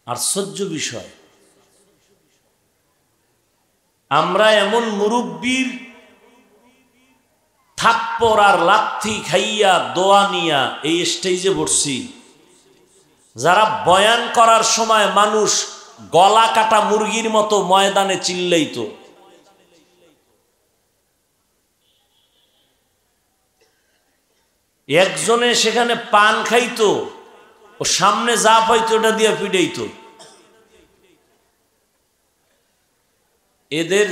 আশ্চর্য বিষয়, আমরা এমন মুরব্বীর থাপ্পড় আর লাথি খাইয়া দোয়া নিয়া এই স্টেজে বসছি, যারা বয়ান করার সময় মানুষ গলা কাটা মুরগির মতো ময়দানে চিল্লাইতো। একজনে সেখানে পান খাইতো, ও সামনে যা পাইতো ওটা দিয়ে পিটাইতো। এদের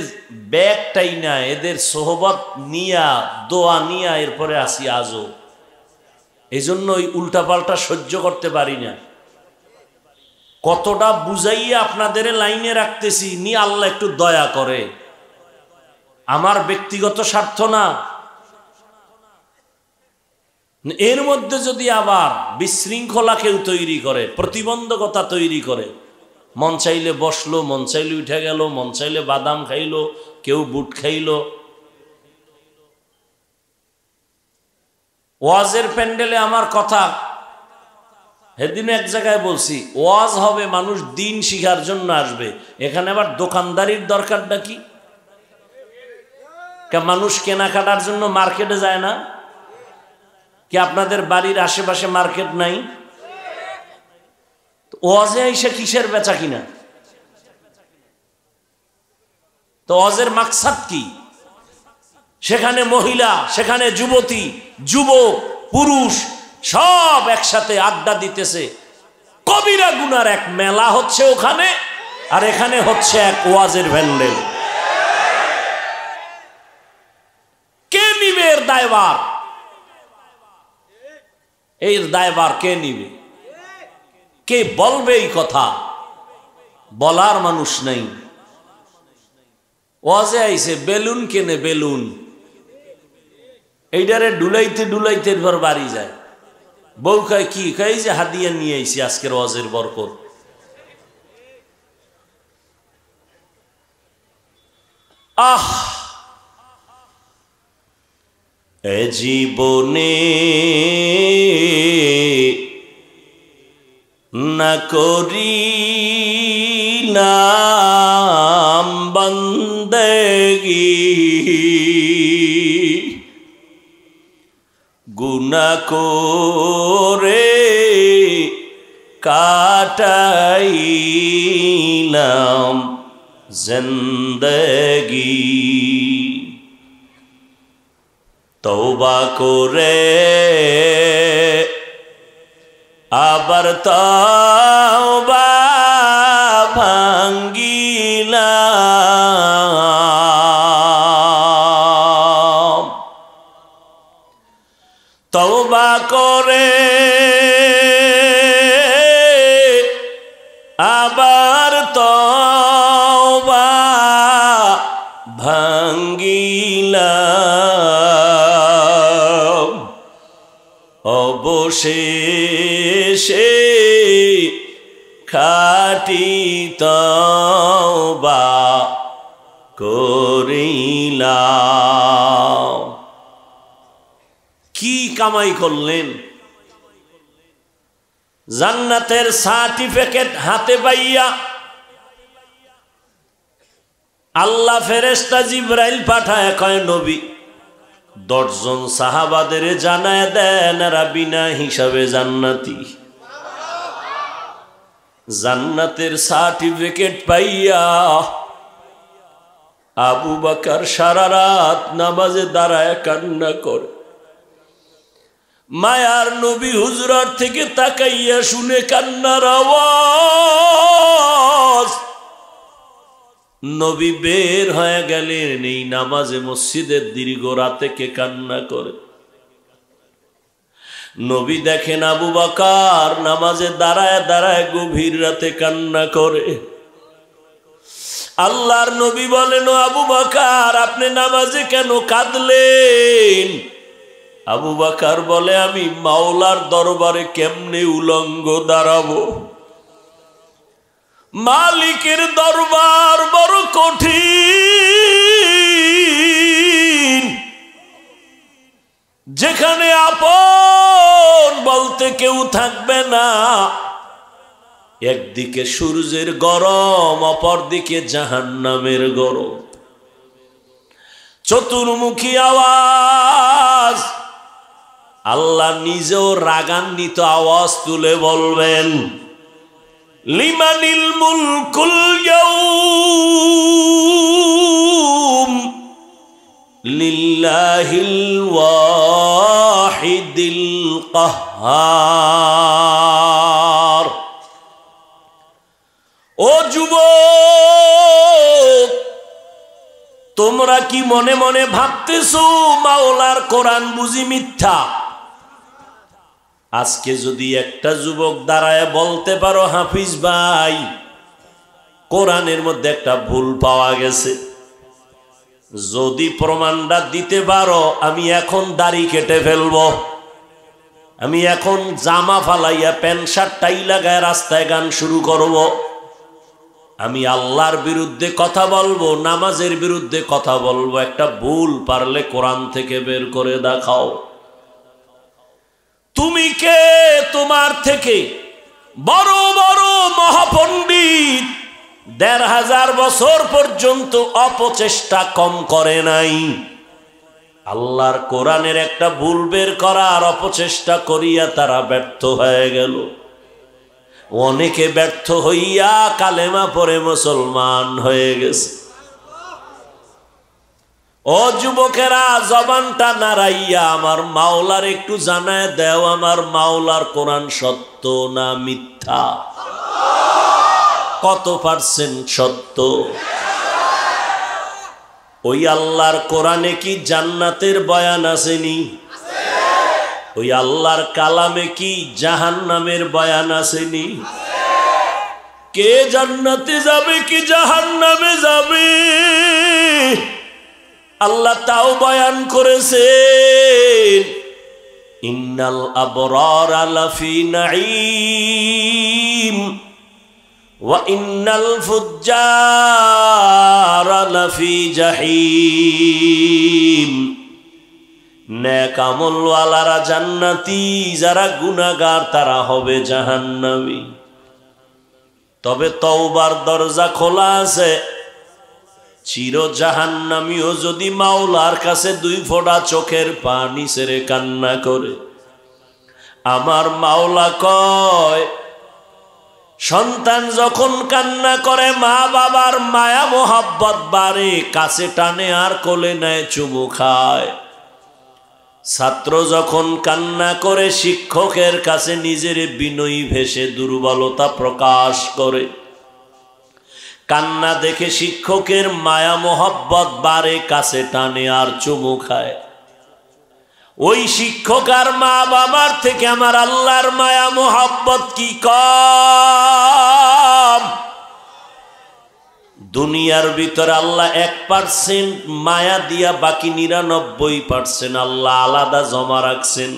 ব্যাগটাই না, এদের সোহবত নিয়া দোয়া নিয়া এরপরে আসি আজও। এই জন্য ওই উল্টাপাল্টা সহ্য করতে পারি না। কতটা বুঝাইয়া আপনাদের লাইনে রাখতেছি, নি আল্লাহ একটু দয়া করে। আমার ব্যক্তিগত স্বার্থ না, এর মধ্যে যদি আবার বিশৃঙ্খলা কেউ তৈরি করে, প্রতিবন্ধকতা তৈরি করে, মন চাইলে বসলো, মন চাইলে উঠে গেল, মন চাইলে বাদাম খাইলো, কেউ বুট খাইলো। ওয়াজের প্যান্ডেলে আমার কথা সেদিন এক জায়গায় বলছি, ওয়াজ হবে, মানুষ দিন শিখার জন্য আসবে। এখানে আবার দোকানদারির দরকারটা কি? মানুষ কেনাকাটার জন্য মার্কেটে যায় না কি? আপনাদের বাড়ির আশেপাশে মার্কেট নাই? ওয়াজে এসে কিসের বেচা কিনা? তো ওয়াজের মাকসাদ কি? সেখানে মহিলা, সেখানে যুবতী, যুবক, পুরুষ সব একসাথে আড্ডা দিতেছে। কবিরা গুনার এক মেলা হচ্ছে ওখানে, আর এখানে হচ্ছে এক ওয়াজের প্যান্ডেল। কে নিবে এর দায়ভার? এর দায়ভার কে নিবে? কে বলবে এই কথা? বলার মানুষ নেই। ওয়াজে আইছে বেলুন কেনে, বেলুন এইটারে ডুলাইতে ডুলাইতে এরপর বাড়ি যায়। বউ কয় কি? কয় যে হাদিয়া নিয়ে আইছি আজকের ওয়াজের বরকত। আহ, এ জীবনে না করিলাম বন্দেগি, গুনাহ করে কাটাইলাম জিন্দেগি। তওবা করে আবার তওবা ভাঙ্গি আবার তওবা ভাঙ্গিলাম, অবশেষে খাঁটি তওবা করিলাম। কি কামাই করলেন? জান্নাতের সার্টিফিকেট হাতে পাইয়া আল্লাহ ফেরেশতা জিবরাইল পাঠায়, কয় নবী 10 জন সাহাবাদের জানায় দেন এরা বিনা হিসাবে জান্নাতি। জান্নাতের সার্টিফিকেট পাইয়া আবু বকর সারা রাত নামাজে দাঁড়ায় কান্না করে। মায়ার নবী হুজরাত থেকে তাকাইয়া শুনে কান্নার আওয়াজ। নবী বের হয়ে গেলেন, এই নামাজে মসজিদের দীর্ঘ রাতে কে কান্না করে? নবী দেখেন আবু বকর নামাজে দাঁড়ায় দাঁড়ায় গভীর রাতে কান্না করে। আল্লাহর নবী বলেন, ও আবু বকর আপনি নামাজে কেন কাঁদলেন? আবু বকর বলে, আমি মাওলার দরবারে কেমনে উলঙ্গ দাঁড়াবো? মালিকের দরবার বড় কঠিন, যেখানে আপন বলতে কেউ থাকবে না। একদিকে সূর্যের গরম, অপরদিকে জাহান্নামের গরম, চতুর্মুখী আওয়াজ। আল্লাহ নিজেও রাগান্বিত আওয়াজ তুলে বলবেন, লিমানিল মুলকুল ইয়াউম লিল্লাহিল ওয়াহিদিল কাহ্হার। ও যুবক, তোমরা কি মনে মনে ভাবতেছো মাওলার কোরআন বুঝি মিথ্যা? আজকে যদি একটা যুবক দাঁড়ায় বলতে পারো, হাফিজ ভাই কোরআনের মধ্যে একটা ভুল পাওয়া গেছে, যদি প্রমাণটা দিতে পারো আমি এখন দাড়ি কেটে ফেলবো, আমি এখন জামা ফালাইয়া প্যান্ট শার্ট টাই লাগায় রাস্তায় গান শুরু করব, আমি আল্লাহর বিরুদ্ধে কথা বলবো, নামাজের বিরুদ্ধে কথা বলবো, একটা ভুল পারলে কোরআন থেকে বের করে দেখাও। তুমি কে? তোমার থেকে বড় বড় মহাপণ্ডিত 1500 বছর পর্যন্ত অপচেষ্টা কম করে নাই। আল্লাহর কোরআনের একটা ভুল বের করার অপচেষ্টা করিয়া তারা ব্যর্থ হয়ে গেল। অনেকে ব্যর্থ হইয়া কালেমা পড়ে মুসলমান হয়ে গেছে। ও যুবকেরা, জবানটা নাড়াইয়া আমার মাওলার একটু জানায় দেও, আমার মাওলার কোরআন সত্য না মিথ্যা? কত পার্সেন্ট সত্য? ওই আল্লাহর কোরআনে কি জান্নাতের বয়ান আসেনি? ওই আল্লাহর কালামে কি জাহান্নামের বয়ান আসেনি? কে জান্নাতে যাবে কি জাহান্নামে যাবে আল্লাহ তাও বয়ান করেছেন। ইন্নাল আবরারা লাফি নাঈম ওয়া ইন্নাল ফুজ্জারা লাফি জাহিম। নেক আমলওয়ালারা জান্নাতি, যারা গুনাহগার তারা হবে জাহান্নামী। তবে তওবার দরজা খোলা আছে। চির জাহান্নামীও যদি মাওলার কাছে 2 ফোঁটা চোখের পানি ছেড়ে কান্না করে, আমার মাওলা কয়, সন্তান যখন কান্না করে মা বাবার মায়া মোহাব্বত বাড়ে, কাছে টানে আর কোলে নেয়, চুমু খায়। ছাত্র যখন কান্না করে শিক্ষকের কাছে নিজের বিনয়ী ভেসে দুর্বলতা প্রকাশ করে। কান্না দেখে শিক্ষকের মায়া মোহাব্বত বাড়ে, কাছে টানে আর চুমু খায়। ওই শিক্ষক আর মা বাবার থেকে আমার আল্লাহর মায়া মোহাব্বত কি কম? দুনিয়ার ভিতরে আল্লাহ 1% মায়া দিয়া বাকি 99% আল্লাহ আলাদা জমা রাখছেন।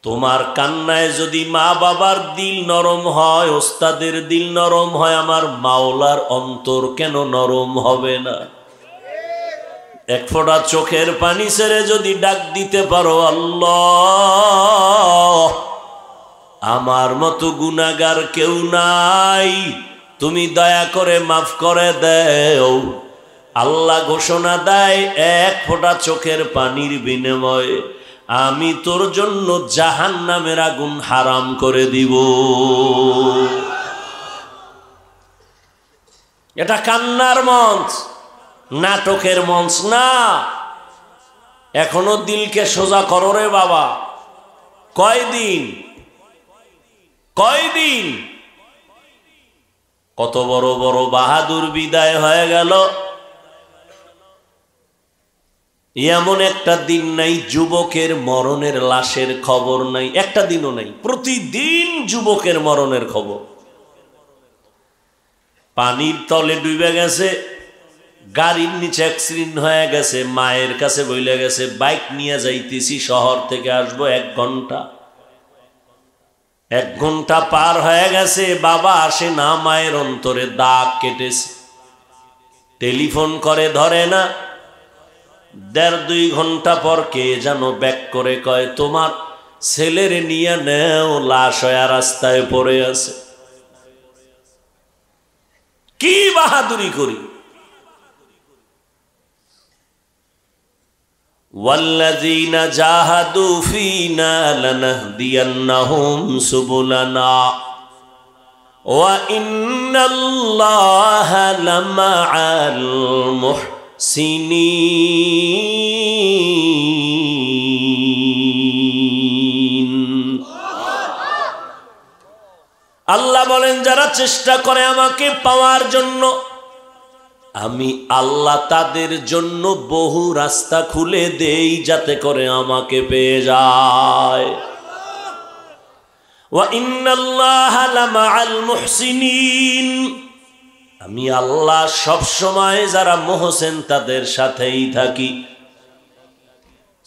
তোমার কান্নায় যদি মা বাবার দিল নরম হয়, ওস্তাদের দিল নরম হয়, আমার মাওলার অন্তর কেন নরম হবে না? এক ফোঁটা চোখের পানি ছেড়ে যদি ডাক দিতে পারো, আল্লাহ আমার মতো গুনাহগার কেউ নাই, তুমি দয়া করে মাফ করে দেও। আল্লাহ ঘোষণা দেয়, এক ফোঁটা চোখের পানির বিনিময়ে আমি তোর জন্য জাহান্নামের আগুন হারাম করে দিব। এটা কান্নার মঞ্চ, নাটকের মঞ্চ না। এখনো দিলকে সোজা করো রে বাবা। কয়দিন কত বড় বড় বাহাদুর বিদায় হয়ে গেল। এমন একটা দিন নাই যুবকের মরণের লাশের খবর নাই, একটা দিনও নাই। প্রতিদিন যুবকের মরণের খবর। পানির তলে ডুবে গেছে, গাড়ির নিচে অ্যাক্সিডেন্ট হয়ে গেছে, মায়ের কাছে বইলে গেছে বাইক নিয়ে যাইতেছি, শহর থেকে আসবো 1 ঘন্টা। 1 ঘন্টা পার হয়ে গেছে, বাবা আসে না, মায়ের অন্তরে দাগ কেটেছে। টেলিফোন করে ধরে না। 1.5-2 ঘন্টা পর কে যেন ব্যাক করে কয়, তোমার ছেলের নিয়ে নেও, লাশ হয়ে রাস্তায় পড়ে আছে। কি বাহাদুরি করি। والذين جاهدوا فينا لنهدينهم سبلنا وإن الله لمع المحسنين। আল্লাহ বলেন, যারা চেষ্টা করে আমাকে পাওয়ার জন্য, আমি আল্লাহ তাদের জন্য বহু রাস্তা খুলে দেই যাতে করে আমাকে পেয়ে যায়। ওয়া ইন্নাল্লাহা লামাআল মুহসিনিন। আমি আল্লাহ সব সময় যারা মুহসিন তাদের সাথেই থাকি।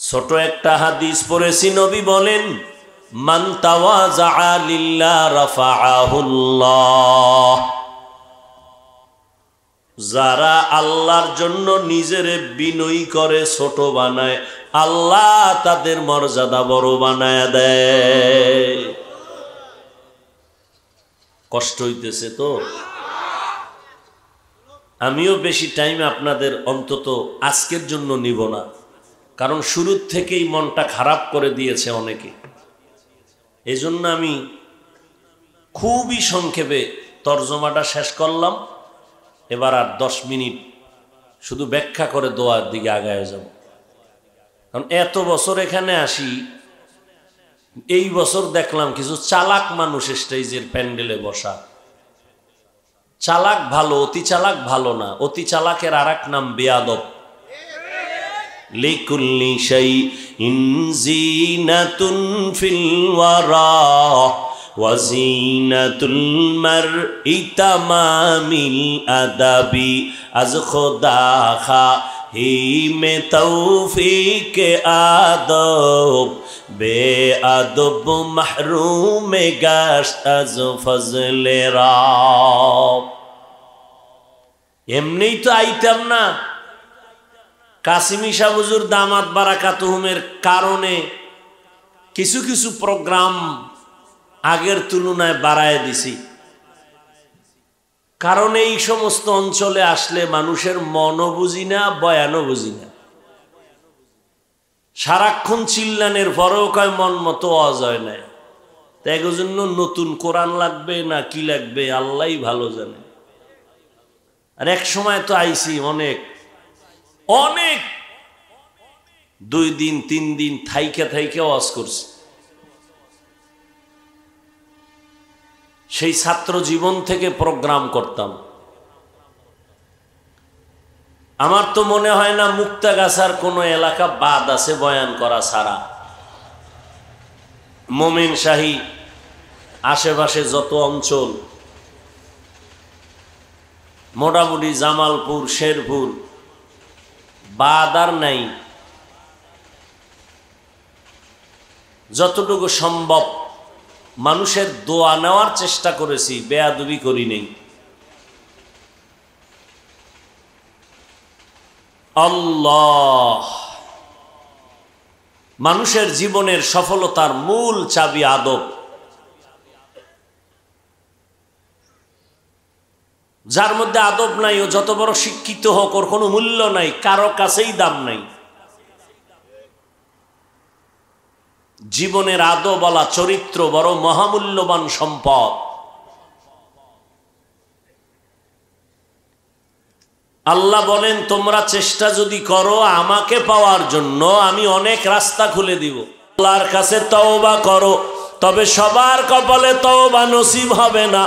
ছোট একটা হাদিস পড়েছি, নবী বলেন, মান তাওয়াযা লিল্লাহ রাফাআহুল্লাহ। যারা আল্লাহর জন্য নিজের বিনয়ী করে, ছোট বানায়, আল্লাহ তাদের মর্যাদা বড় বানায় দেয়। কষ্ট হইতেছে তো? আমিও বেশি টাইম আপনাদের অন্তত আজকের জন্য নিব না, কারণ শুরুর থেকেই মনটা খারাপ করে দিয়েছে অনেকে। এই জন্য আমি খুবই সংক্ষেপে তর্জমাটা শেষ করলাম। এবার আর 10 মিনিট শুধু ব্যাখ্যা করে দোয়ার দিকে আগায় যাব। কারণ এত বছর এখানে আসি, এই বছর দেখলাম কিছু চালাক মানুষ স্টেজের প্যান্ডেলে বসা। চালাক ভালো, অতি চালাক ভালো না। অতি চালাকের আর এক নাম বেয়াদব। লিকুল্লি শাইইন জিনাতুন ফিল ওয়ারা ওয়াজিনাতুল মারই তামামিল আদাবি। আজ খোদা খাহি মে তৌফিক আদব বেআদব মাহরুম গাশত আজ ফজলে রব। এমনি তো আইতাম না। কাসিমি শাহ হুজুর দামাত বারাকাতুহুমের কারণে কিছু কিছু প্রোগ্রাম আগের তুলনায় বাড়ায় দিছি। কারণ এই সমস্ত অঞ্চলে আসলে মানুষের মনও বুঝি না, বয়ানও বুঝি না। সারাক্ষণ চিল্লানের পরেও কয় মন মতো অজয় নাই। তাই জন্য নতুন কোরআন লাগবে না কি লাগবে আল্লাহই ভালো জানে। আর এক সময় তো আইছি অনেক 2 দিন 3 দিন থাইকে ওয়াজ করছি। সেই ছাত্র জীবন থেকে প্রোগ্রাম করতাম। আমার তো মনে হয় না মুক্তাগাছার কোনো এলাকা বাদ আছে বয়ান করা ছাড়া। মোমিন শাহী আশেপাশে যত অঞ্চল, মোটামুটি জামালপুর, শেরপুর বাদ আর নাই। যতটুকু সম্ভব মানুষের দোয়া নেওয়ার চেষ্টা করেছি, বেয়াদবি করি নেই। আল্লাহ, মানুষের জীবনের সফলতার মূল চাবি আদব। যার মধ্যে আদব নাই, ও যত বড় শিক্ষিত হোক ওর কোনো মূল্য নাই, কারো কাছেই দাম নাই। জীবনের আদব বলা চরিত্র বড় মহামূল্যবান সম্পদ। আল্লাহ বলেন, তোমরা চেষ্টা যদি করো আমাকে পাওয়ার জন্য, আমি অনেক রাস্তা খুলে দিব। আল্লাহর কাছে তওবা করো, তবে সবার কপালে তওবা নসিব হবে না।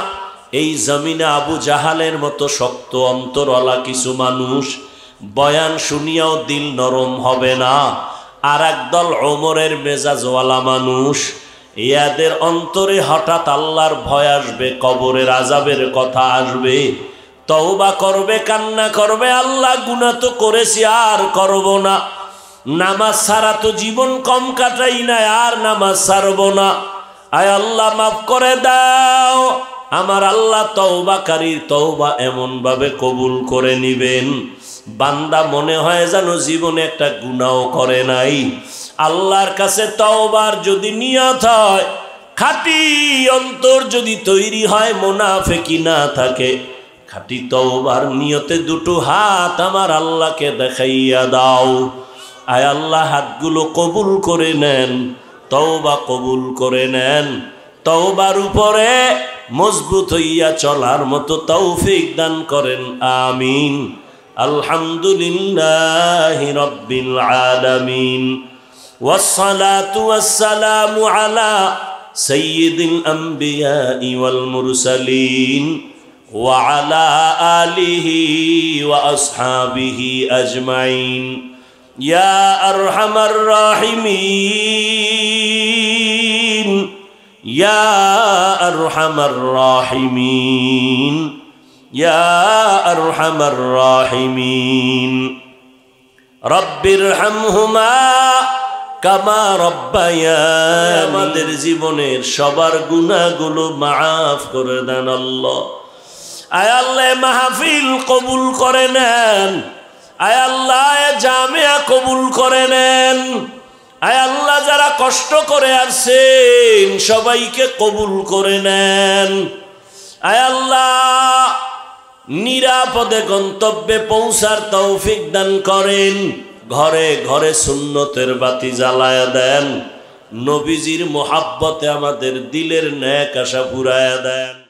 এই জমিনে আবু জাহালের মতো শক্ত অন্তরওয়ালা কিছু মানুষ বয়ান শুনিয়াও দিল নরম হবে না। আর একদল ওমরের মেজাজওয়ালা মানুষ, ইয়াদের অন্তরে হঠাৎ আল্লাহর ভয় আসবে, কবরের আযাবের কথা আসবে, তওবা করবে, কান্না করবে, আল্লাহ গুনাহ তো করেছি আর করব না, নামাজ ছাড়া তো জীবন কম কাটাই না, আর নামাজ ছাড়বো না, আয় আল্লাহ মাফ করে দাও। আমার আল্লাহ তওবাকারীর তওবা এমন ভাবে কবুল করে নিবেন, বান্দা মনে হয় যেন জীবনে একটা গুনাহ করে নাই। আল্লাহর কাছে তওবার যদি নিয়ত হয়, খাঁটি অন্তর যদি তৈরি হয়, মুনাফিকি না থাকে, খাঁটি তওবার নিয়তে দুটো হাত আমার আল্লাহকে দেখাইয়া দাও। আয় আল্লাহ, হাতগুলো কবুল করে নেন, তওবা কবুল করে নেন, তওবার উপরে মজবুত হইয়া চলার মতো তৌফিক দান করেন, আমিন। আলহামদুলিল্লাহি রাব্বিল আলামিন, ওয়াসসালাতু ওয়াসসালামু আলা সাইয়্যিদিল আমবিয়াই ওয়াল মুরসালিন ওয়া আলা আলিহি ওয়া আসহাবিহি আজমাইন। ইয়া আরহামার রাহিমিন, ইয়া আরহামার রাহিমিন, ইয়া আরহামার রাহিমিন। রব্বিরহামহুমা কামা রব্বায়ানি। আমাদের জীবনের সবার গুনাহগুলো মাফ করে দেন আল্লাহ। আয় আল্লাহ, মাহফিল কবুল করে নেন, আয় আল্লাহ জামিয়া কবুল করে নেন, আয় আল্লাহ যারা কষ্ট করে আসছেন সবাইকে কবুল করে নেন, আয় আল্লাহ নিরাপদে গন্তব্যে পৌঁছার তৌফিক দান করেন। ঘরে ঘরে সুন্নতের বাতি জ্বালায়া দেন, নবীজির মোহাব্বতে আমাদের দিলের নেক আশা পুরায়া দেন।